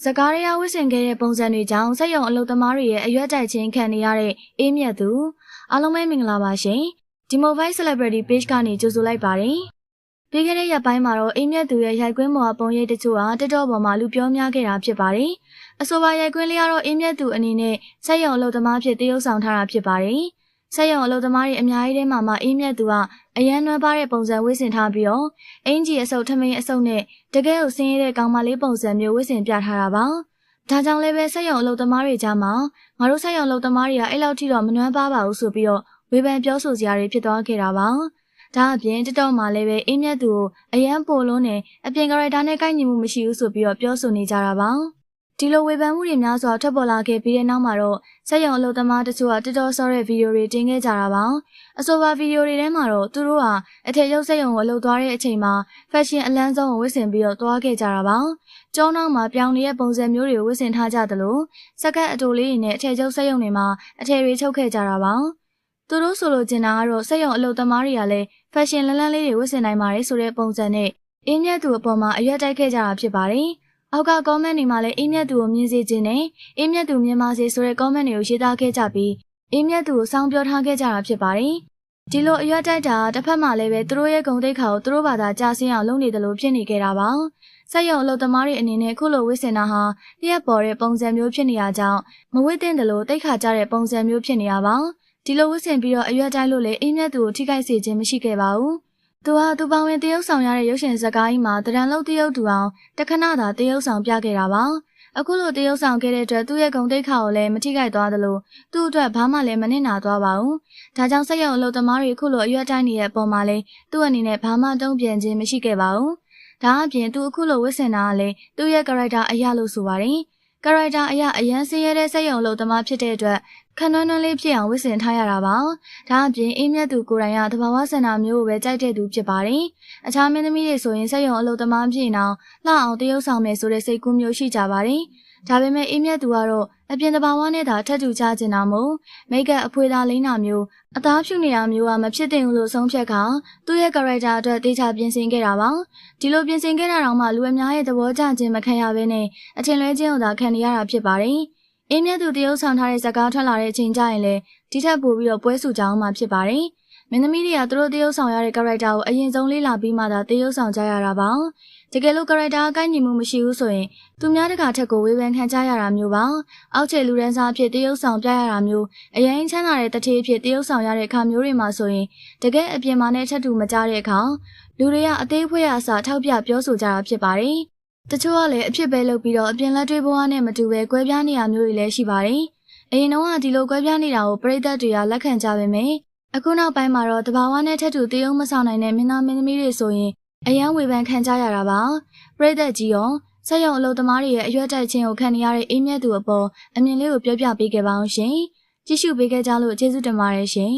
စကားရရဝစ်စင်ခဲ့တဲ့ပုံစံတွေကြောင့်စက်ရုံအလုပ်သမားတွေရဲ့အရွက်တိုက်ခြင်းခံနေရတဲ့အေးမြတ်သူအားလုံးပဲမင်္ဂလာပါရှင်ဒီမိုဘိုင်း Celebrity Page ကနေကြိုဆိုလိုက်ပါတယ်ပြီးခဲ့တဲ့ရက်ပိုင်းမှာတော့အေးမြတ်သူရဲ့ရိုက်ကွင်းပေါ်ပုံရိပ်တချို့ဟာတက်တော့ပေါ်မှာလူပြောများခဲ့တာဖြစ်ပါတယ်အဆိုပါရိုက်ကွင်းလေးကတော့အေးမြတ်သူအနေနဲ့စက်ရုံအလုပ်သမားဖြစ်တရုပ်ဆောင်ထားတာဖြစ်ပါတယ်စက်ရုံအလုပ်သမားတွေအများကြီးထဲမှာအေးမြတ်သူကအရန်နွမ်းပါတဲ့ပုံစံဝစ်ဆင်ထားပြီးတော့အင်ဂျီအစုပ်ထမင်းအစုပ်နဲ့တကယ်ကိုဆင်းရဲတဲ့ကောင်မလေးပုံစံမျိုးဝစ်ဆင်ပြထားတာပါဒါကြောင့်လည်းပဲစက်ရုံအလုပ်သမားတွေကြားမှာငါတို့စက်ရုံအလုပ်သမားတွေကအဲ့လောက်ထိတော့မနှွမ်းပါဘူးဆိုပြီးတော့ဝေဖန်ပြောဆိုစရာတွေဖြစ်သွားခဲ့တာပါဒါအပြင်တက်တော့မှလည်းပဲအေးမြတ်သူကိုအရန်ပိုလုံးနဲ့အပြင်ကရိုက်တာနဲ့ကိုက်ညီမှုမရှိဘူးဆိုပြီးတော့ပြောဆိုနေကြတာပါဒီလိုဝေဖန်မှုတွေများစွာထွက်ပေါ်လာခဲ့ပြီးတဲ့နောက်မှာတော့စက်ရုံအလုပ်သမားတချို့ကတက်တော့ဆော့တဲ့ဗီဒီယိုတွေတင်ခဲ့ကြတာပါအဆိုပါဗီဒီယိုတွေထဲမှာတော့သူတို့ဟာအထည်ချုပ်စက်ရုံကိုအလုပ်သွားတဲ့အချိန်မှာဖက်ရှင်အလန်းဆုံးကိုဝတ်ဆင်ပြီးတော့သွားခဲ့ကြတာပါကျောင်းနောက်မှာပြောင်းနေတဲ့ပုံစံမျိုးတွေကိုဝတ်ဆင်ထားကြသလိုစက္ကန့်အတိုလေးတွေနဲ့အထည်ချုပ်စက်ရုံတွေမှာအထည်တွေချုပ်ခဲ့ကြတာပါသူတို့ဆိုလိုချင်တာကတော့စက်ရုံအလုပ်သမားတွေကလည်းဖက်ရှင်လန်းလန်းလေးတွေဝတ်ဆင်နိုင်ပါတယ်ဆိုတဲ့ပုံစံနဲ့အင်းမြတ်သူအပေါ်မှာအရွက်တိုက်ခဲ့ကြတာဖြစ်ပါတယ်အောက်က comment တွေမှာလည်းအင်းမြတ်သူကိုမြင်စေခြင်းနဲ့အင်းမြတ်သူမြင်ပါစေဆိုတဲ့ comment တွေကိုရေးသားခဲ့ကြပြီးအင်းမြတ်သူကိုစောင်းပြောထားခဲ့ကြတာဖြစ်ပါတယ်ဒီလိုအရွက်တိုက်တာတစ်ဖက်မှာလည်းပဲသူတို့ရဲ့ဂုဏ်သိက္ခာကိုသူတို့ဘာသာကြားဆင်းအောင်လုပ်နေတယ်လို့ဖြစ်နေခဲ့တာပါစက်ရုံအလုပ်သမားတွေအနေနဲ့ခုလိုဝစ်စင်တာဟာလျှက်ပေါ်တဲ့ပုံစံမျိုးဖြစ်နေရကြောင်းမဝစ်သင့်တယ်လို့သိက္ခာကျတဲ့ပုံစံမျိုးဖြစ်နေရပါဒီလိုဝစ်စင်ပြီးတော့အရွက်တိုက်လို့လည်းအင်းမြတ်သူကိုထိခိုက်စေခြင်းမရှိခဲ့ပါဘူးသူဟာသူပါဝင်တရုပ်ဆောင်ရတဲ့ရုပ်ရှင်ဇာတ်ကားကြီးမှာတရံလုံးတရုပ်တူအောင်တခဏသာတရုပ်ဆောင်ပြခဲ့တာပါအခုလိုတရုပ်ဆောင်ခဲ့တဲ့အတွက်သူ့ရဲ့ဂုဏ်သိက္ခာကိုလည်းမထိခိုက်သွားသလိုသူ့အတွက်ဘာမှလည်းမနစ်နာသွားပါဘူးဒါကြောင့်စက်ရုံအလုပ်သမားတွေအခုလိုအရွက်တိုင်းနေတဲ့အပေါ်မှာလည်းသူ့အနေနဲ့ဘာမှတုံ့ပြန်ခြင်းမရှိခဲ့ပါဘူးဒါအပြင်သူအခုလိုဝစ်စင်တာကလည်းသူ့ရဲ့ character အရာလို့ဆိုပါတယ်character အရန်ဆင်းရဲတဲ့စက်ရုံအလုပ်သမားဖြစ်တဲ့အတွက်ခဏနွမ်းလေးဖြစ်အောင်ဝစ်ဆင်ထားရတာပါဒါအပြင်အင်းမြတ်သူကိုယ်တိုင်ကသဘာဝဆန္ဒမျိုးကိုပဲကြိုက်တဲ့သူဖြစ်ပါတယ်အခြားမင်းသမီးတွေဆိုရင်စက်ရုံအလုပ်သမားဖြစ်အောင်လှအောင်တရုပ်ဆောင်မယ်ဆိုတဲ့စိတ်ကူးမျိုးရှိကြပါတယ်ဒါပေမဲ့အင်းမြတ်သူကတော့အပြင်သဘာဝနဲ့သာထပ်တူချကျင်တာမို့မိတ်ကအဖွေသားလိမ့်တာမျိုးအသားဖြူနေတာမျိုးကမဖြစ်သင့်ဘူးလို့ဆုံးဖြတ်ခါသူ့ရဲ့ character အတွက်တေချာပြင်ဆင်ခဲ့တာပါဒီလိုပြင်ဆင်ခဲ့တာတော့မှလူအများရဲ့သဘောကျခြင်းမခံရဘဲနဲ့အထင်လွဲခြင်းကိုသာခံနေရတာဖြစ်ပါတယ်အင်းမြတ်သူတရုပ်ဆောင်ထားတဲ့ဇာတ်ကားထွက်လာတဲ့အချိန်ကျရင်လည်းဒီထက်ပိုပြီးတော့ပွဲစုကြအောင်မှဖြစ်ပါတယ်မင်းသမီးတွေကသူတို့တရုပ်ဆောင်ရတဲ့ character ကိုအရင်ဆုံးလေ့လာပြီးမှသာတရုပ်ဆောင်ကြရတာပါတကယ်လို့ character အကိုက်ညီမှုမရှိဘူးဆိုရင်သူများတကာထက်ကိုဝေဖန်ခံကြရတာမျိုးပါအောက်ခြေလူရန်စားအဖြစ်တရုပ်ဆောင်ပြရတာမျိုးအရင်ချမ်းသာတဲ့တထေးအဖြစ်တရုပ်ဆောင်ရတဲ့အခါမျိုးတွေမှာဆိုရင်တကယ်အပြင်မှာနဲ့ထက်တူမကြတဲ့အခါလူတွေကအသေးဖွဲအစားထောက်ပြပြောဆိုကြတာဖြစ်ပါတယ်တချို့ကလည်းအဖြစ်ပဲလုပ်ပြီးတော့အပြင်လက်တွေ့ဘဝနဲ့မတူပဲကွဲပြားနေရမျိုးတွေလည်းရှိပါတယ်အရင်တော့ကဒီလိုကွဲပြားနေတာကိုပရိသတ်တွေကလက်ခံကြပေမယ့်အခုနောက်ပိုင်းမှာတော့တဘာဝနဲ့ထက်တူတရုပ်မဆောင်နိုင်တဲ့မင်းသားမင်းသမီးတွေဆိုရင်အယံဝေဖန်ခံကြရတာပါပရိသတ်ကြီးရောစက်ရုံအလုပ်သမားတွေရဲ့အရွက်တိုက်ခြင်းကိုခံနေရတဲ့အေးမြတ်သူအပေါ်အမြင်လေးကိုပြောပြပေးခဲ့ပါအောင်ရှင်ကြည့်ရှုပေးခဲ့ကြလို့ကျေးဇူးတင်ပါတယ်ရှင်